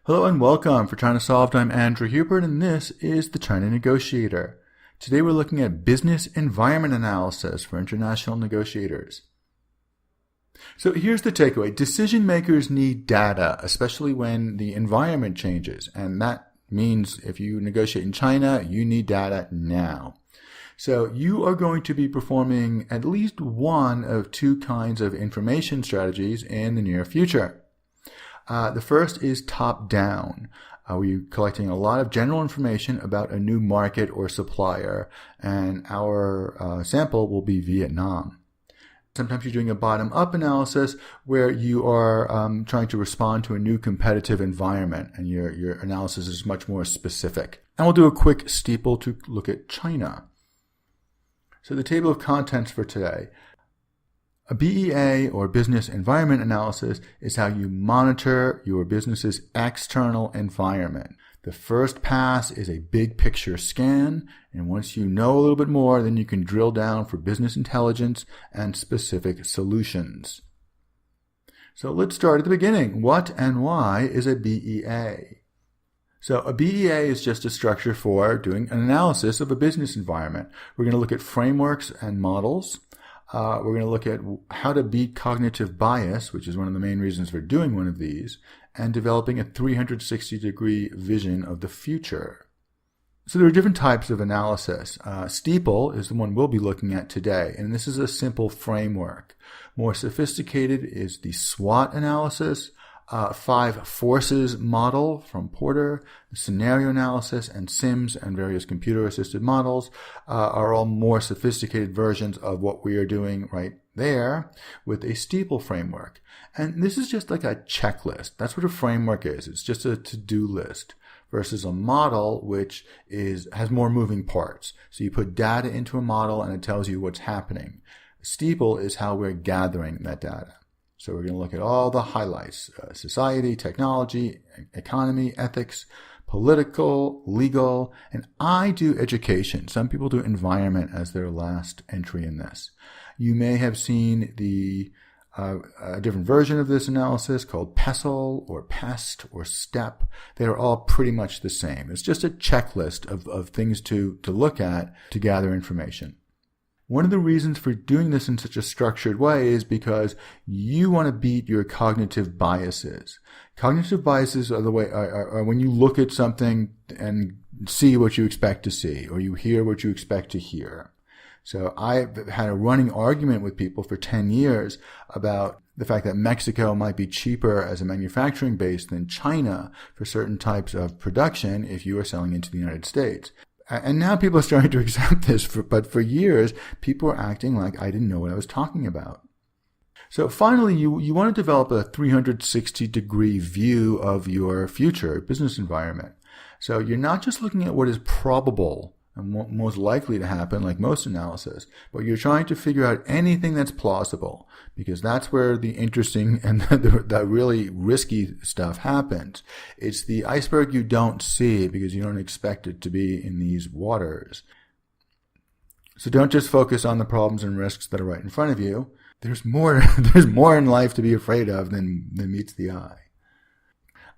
Hello and welcome. For China Solved, I'm Andrew Hubert, and this is the China Negotiator. Today we're looking at business environment analysis for international negotiators. So here's the takeaway. Decision makers need data, especially when the environment changes. And that means if you negotiate in China, you need data now. So you are going to be performing at least one of two kinds of information strategies in the near future. The first is top-down. We're collecting a lot of general information about a new market or supplier, and our sample will be Vietnam. Sometimes you're doing a bottom-up analysis where you are trying to respond to a new competitive environment, and your analysis is much more specific. And we'll do a quick steeple to look at China. So the table of contents for today. A BEA, or business environment analysis, is how you monitor your business's external environment. The first pass is a big picture scan, and once you know a little bit more, then you can drill down for business intelligence and specific solutions. So let's start at the beginning. What and why is a BEA? So a BEA is just a structure for doing an analysis of a business environment. We're going to look at frameworks and models. We're going to look at how to beat cognitive bias, which is one of the main reasons for doing one of these, and developing a 360-degree vision of the future. So there are different types of analysis. STEEPLE is the one we'll be looking at today, and this is a simple framework. More sophisticated is the SWOT analysis, 5 forces model from Porter, the scenario analysis, and SIMS and various computer-assisted models are all more sophisticated versions of what we are doing right there with a STEEPLE framework. And this is just like a checklist. That's what a framework is. It's just a to-do list versus a model which has more moving parts. So you put data into a model and it tells you what's happening. STEEPLE is how we're gathering that data. So we're going to look at all the highlights: society, technology, economy, ethics, political, legal, and I do education. Some people do environment as their last entry in this. You may have seen a different version of this analysis called PESTLE or PEST or STEP. They are all pretty much the same. It's just a checklist of things to look at to gather information. One of the reasons for doing this in such a structured way is because you want to beat your cognitive biases. Cognitive biases are when you look at something and see what you expect to see, or you hear what you expect to hear. So I've had a running argument with people for 10 years about the fact that Mexico might be cheaper as a manufacturing base than China for certain types of production if you are selling into the United States. And now people are starting to accept this, but for years, people were acting like I didn't know what I was talking about. So finally, you want to develop a 360-degree view of your future business environment. So you're not just looking at what is probable and most likely to happen, like most analysis, but you're trying to figure out anything that's plausible, because that's where the interesting and the really risky stuff happens. It's the iceberg you don't see because you don't expect it to be in these waters. So don't just focus on the problems and risks that are right in front of you. There's more in life to be afraid of than meets the eye.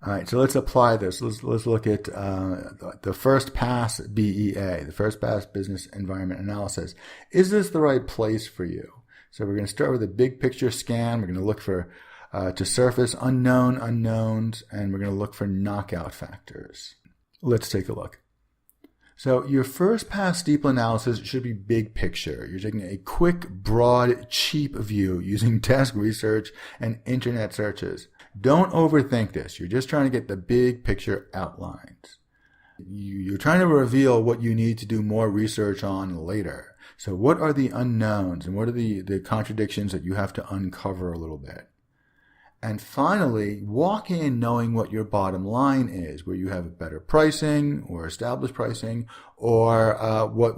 All right, so let's apply this. Let's look at the first pass BEA, the first pass business environment analysis. Is this the right place for you? So we're going to start with a big picture scan. We're going to look for to surface unknown unknowns, and we're going to look for knockout factors. Let's take a look. So your first pass STEEPLE analysis should be big picture. You're taking a quick, broad, cheap view using desk research and internet searches. Don't overthink this. You're just trying to get the big picture outlines. You're trying to reveal what you need to do more research on later. So what are the unknowns and what are the contradictions that you have to uncover a little bit? And finally, walk in knowing what your bottom line is, where you have better pricing or established pricing, or what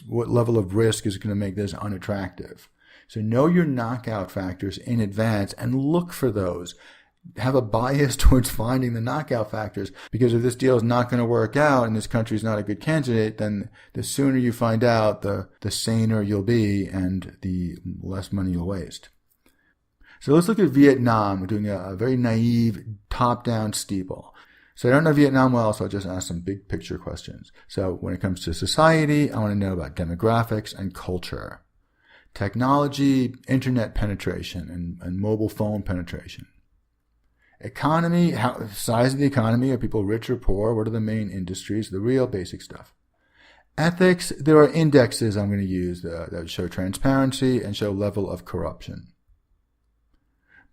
level of risk is going to make this unattractive. So know your knockout factors in advance and look for those. Have a bias towards finding the knockout factors, because if this deal is not going to work out and this country is not a good candidate, then the sooner you find out, the saner you'll be and the less money you'll waste. So let's look at Vietnam. We're doing a very naive top-down steeple. So I don't know Vietnam well, so I'll just ask some big picture questions. So when it comes to society, I want to know about demographics and culture. Technology, internet penetration, and mobile phone penetration. Economy, size of the economy, are people rich or poor? What are the main industries? The real basic stuff. Ethics, there are indexes I'm going to use that show transparency and show level of corruption.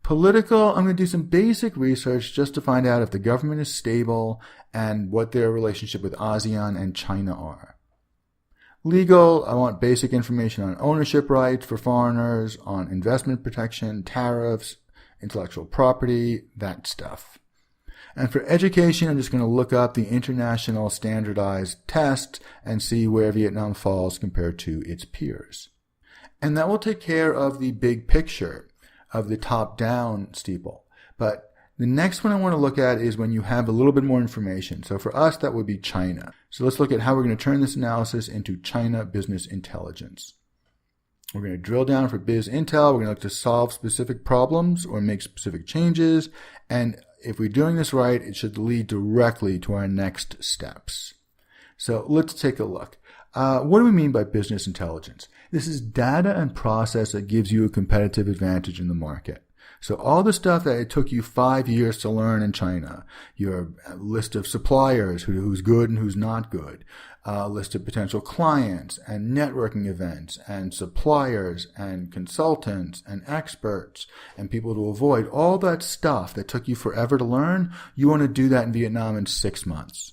Political, I'm going to do some basic research just to find out if the government is stable and what their relationship with ASEAN and China are. Legal, I want basic information on ownership rights for foreigners, on investment protection, tariffs, intellectual property, that stuff. And for education, I'm just going to look up the international standardized test and see where Vietnam falls compared to its peers. And that will take care of the big picture of the top-down steeple. But the next one I want to look at is when you have a little bit more information. So for us, that would be China. So let's look at how we're going to turn this analysis into China business intelligence. We're going to drill down for biz intel. We're going to look to solve specific problems or make specific changes. And if we're doing this right, it should lead directly to our next steps. So let's take a look. What do we mean by business intelligence? This is data and process that gives you a competitive advantage in the market. So all the stuff that it took you 5 years to learn in China, your list of suppliers, who's good and who's not good, list of potential clients and networking events and suppliers and consultants and experts and people to avoid, all that stuff that took you forever to learn, you want to do that in Vietnam in 6 months.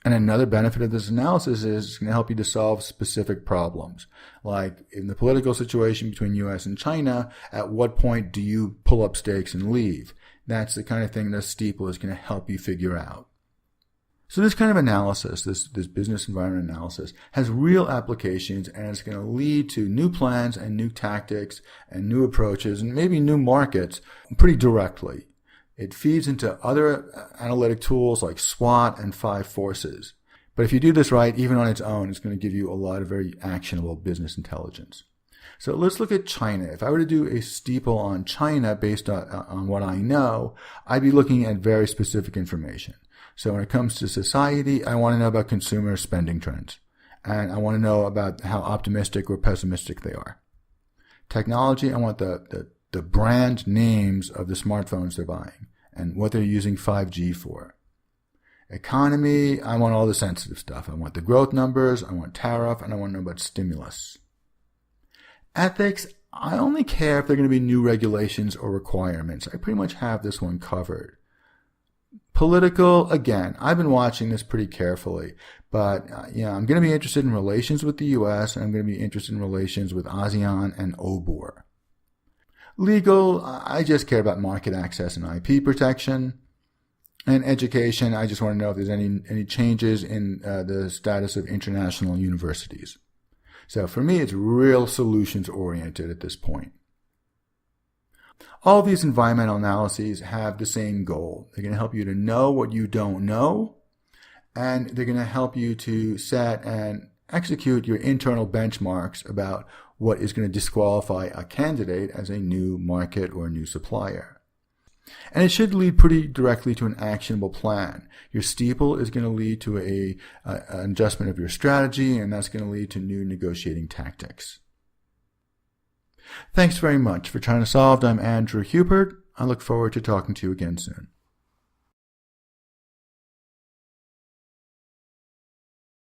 And another benefit of this analysis is it's going to help you to solve specific problems. Like in the political situation between U.S. and China, at what point do you pull up stakes and leave? That's the kind of thing that STEEPLE is going to help you figure out. So this kind of analysis, this business environment analysis, has real applications, and it's going to lead to new plans and new tactics and new approaches and maybe new markets pretty directly. It feeds into other analytic tools like SWOT and 5 forces. But if you do this right, even on its own, it's going to give you a lot of very actionable business intelligence. So let's look at China. If I were to do a steeple on China based on what I know, I'd be looking at very specific information. So when it comes to society, I want to know about consumer spending trends. And I want to know about how optimistic or pessimistic they are. Technology, I want the brand names of the smartphones they're buying and what they're using 5G for. Economy, I want all the sensitive stuff. I want the growth numbers, I want tariff, and I want to know about stimulus. Ethics, I only care if there are going to be new regulations or requirements. I pretty much have this one covered. Political, again, I've been watching this pretty carefully, but I'm going to be interested in relations with the U.S., and I'm going to be interested in relations with ASEAN and OBOR. Legal, I just care about market access and IP protection. And education, I just want to know if there's any changes in the status of international universities. So for me, it's real solutions oriented at this point. All these environmental analyses have the same goal. They're going to help you to know what you don't know, and they're going to help you to set and execute your internal benchmarks about what is going to disqualify a candidate as a new market or a new supplier. And it should lead pretty directly to an actionable plan. Your steeple is going to lead to an adjustment of your strategy, and that's going to lead to new negotiating tactics. Thanks very much for trying to solve. I'm Andrew Hubert. I look forward to talking to you again soon.